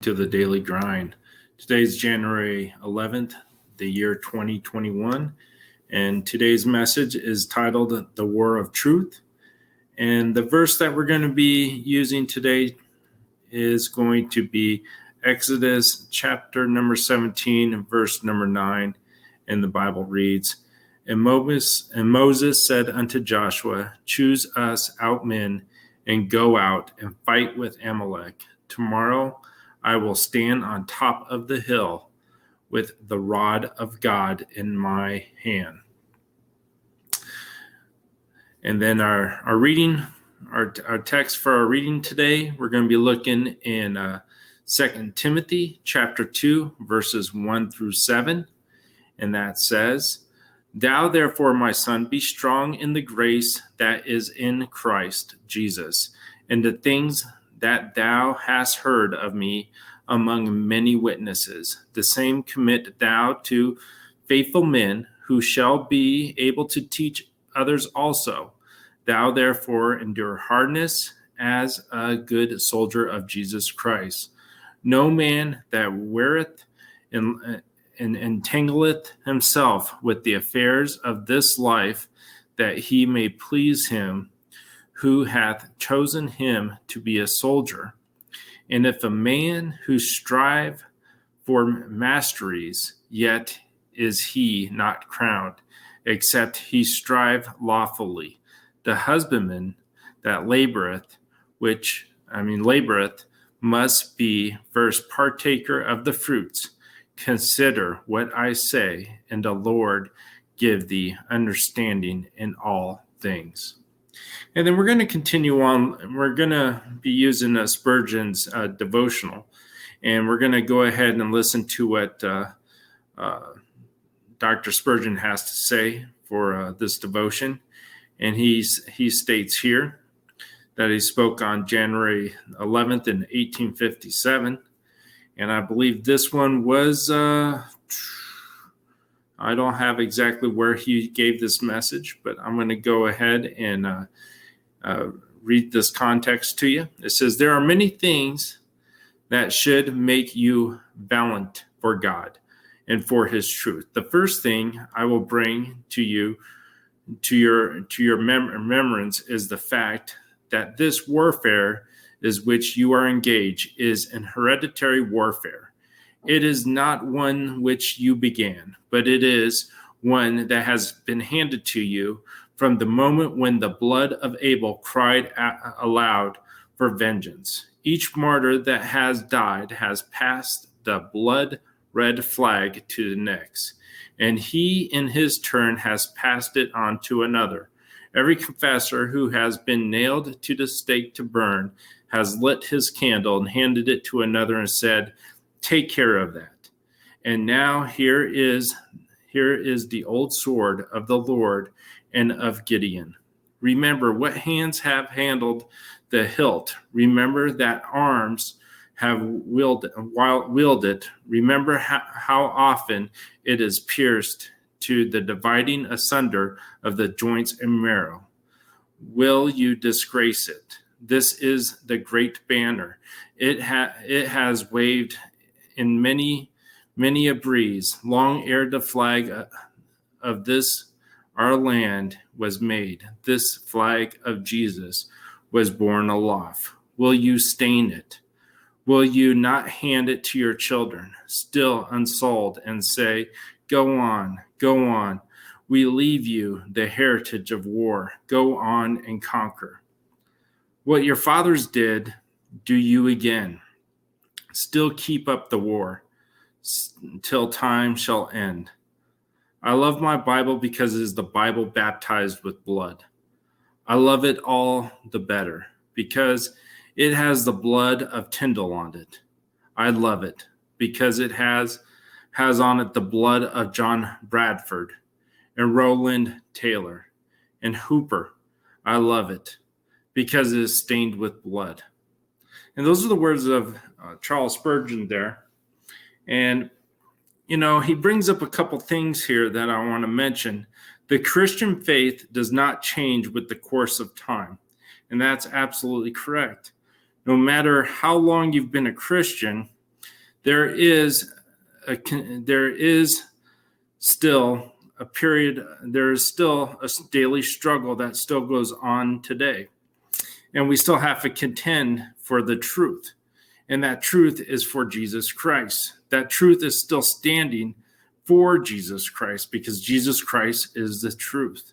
to the Daily Grind. Today's January 11th, the year 2021, and today's message is titled The War of Truth. And the verse that we're going to be using today is going to be Exodus chapter number 17, verse number 9, and the Bible reads, And Moses said unto Joshua, Choose us out men, and go out and fight with Amalek. Tomorrow I will stand on top of the hill with the rod of God in my hand. And then our text for our reading today, we're going to be looking in 2 Timothy chapter 2, verses 1 through 7. And that says, Thou therefore, my son, be strong in the grace that is in Christ Jesus, and the things that thou hast heard of me among many witnesses, the same commit thou to faithful men who shall be able to teach others also. Thou therefore endure hardness as a good soldier of Jesus Christ. No man that weareth and entangleth himself with the affairs of this life, that he may please him who hath chosen him to be a soldier. And if a man who strive for masteries, yet is he not crowned, except he strive lawfully. The husbandman that laboreth must be first partaker of the fruits. Consider what I say, and the Lord give thee understanding in all things. And then we're going to continue on. We're going to be using Spurgeon's devotional, and we're going to go ahead and listen to what Dr. Spurgeon has to say for this devotion. And he states here that he spoke on January 11th in 1857. And I believe this one was, I don't have exactly where he gave this message, but I'm going to go ahead and read this context to you. It says, There are many things that should make you valiant for God and for his truth. The first thing I will bring to you, to your remembrance, is the fact that this warfare is which you are engaged is an hereditary warfare. It is not one which you began, but it is one that has been handed to you from the moment when the blood of Abel cried aloud for vengeance. Each martyr that has died has passed the blood-red flag to the next, and he in his turn has passed it on to another. Every confessor who has been nailed to the stake to burn has lit his candle and handed it to another and said, Take care of that. And now here is the old sword of the Lord and of Gideon. Remember what hands have handled the hilt. Remember that arms have wielded. Remember how often it is pierced to the dividing asunder of the joints and marrow. Will you disgrace it? This is the great banner. It has waved in many a breeze, long ere the flag of this our land was made. This flag of Jesus was borne aloft. Will you stain it? Will you not hand it to your children, still unsold, and say, Go on, go on. We leave you the heritage of war. Go on and conquer. What your fathers did, do you again. Still keep up the war till time shall end. I love my Bible because it is the Bible baptized with blood. I love it all the better because it has the blood of Tyndall on it. I love it because it has on it the blood of John Bradford and Roland Taylor and Hooper. I love it because it is stained with blood. And those are the words of Charles Spurgeon there. And, he brings up a couple things here that I want to mention. The Christian faith does not change with the course of time. And that's absolutely correct. No matter how long you've been a Christian, there is still a period, there is still a daily struggle that still goes on today. And we still have to contend for the truth. And that truth is for Jesus Christ. That truth is still standing for Jesus Christ because Jesus Christ is the truth.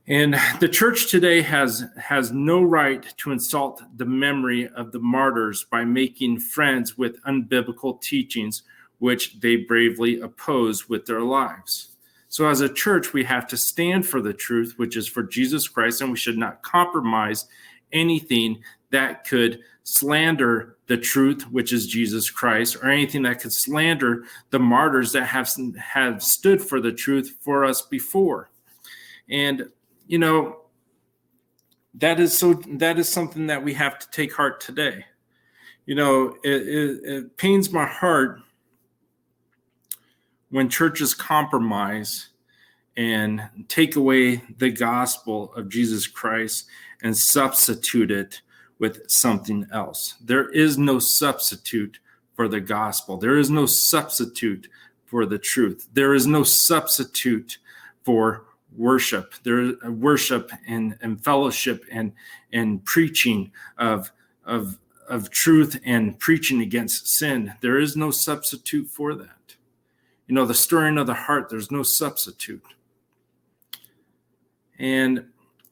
And the church today has no right to insult the memory of the martyrs by making friends with unbiblical teachings, which they bravely oppose with their lives. So as a church, we have to stand for the truth, which is for Jesus Christ, and we should not compromise anything that could slander the truth, which is Jesus Christ, or anything that could slander the martyrs that have stood for the truth for us before. And that is something that we have to take heart today. It pains my heart when churches compromise and take away the gospel of Jesus Christ and substitute it with something else. There is no substitute for the gospel. There is no substitute for the truth. There is no substitute for worship. There is worship and fellowship and preaching of truth and preaching against sin. There is no substitute for that. The stirring of the heart, there's no substitute. And,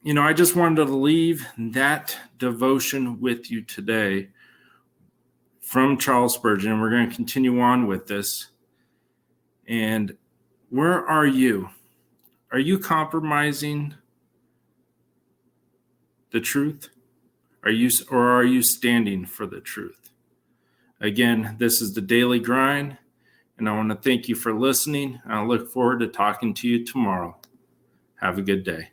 I just wanted to leave that devotion with you today from Charles Spurgeon. We're going to continue on with this. And where are you? Are you compromising the truth? Are you standing for the truth? Again, this is the Daily Grind, and I want to thank you for listening. I look forward to talking to you tomorrow. Have a good day.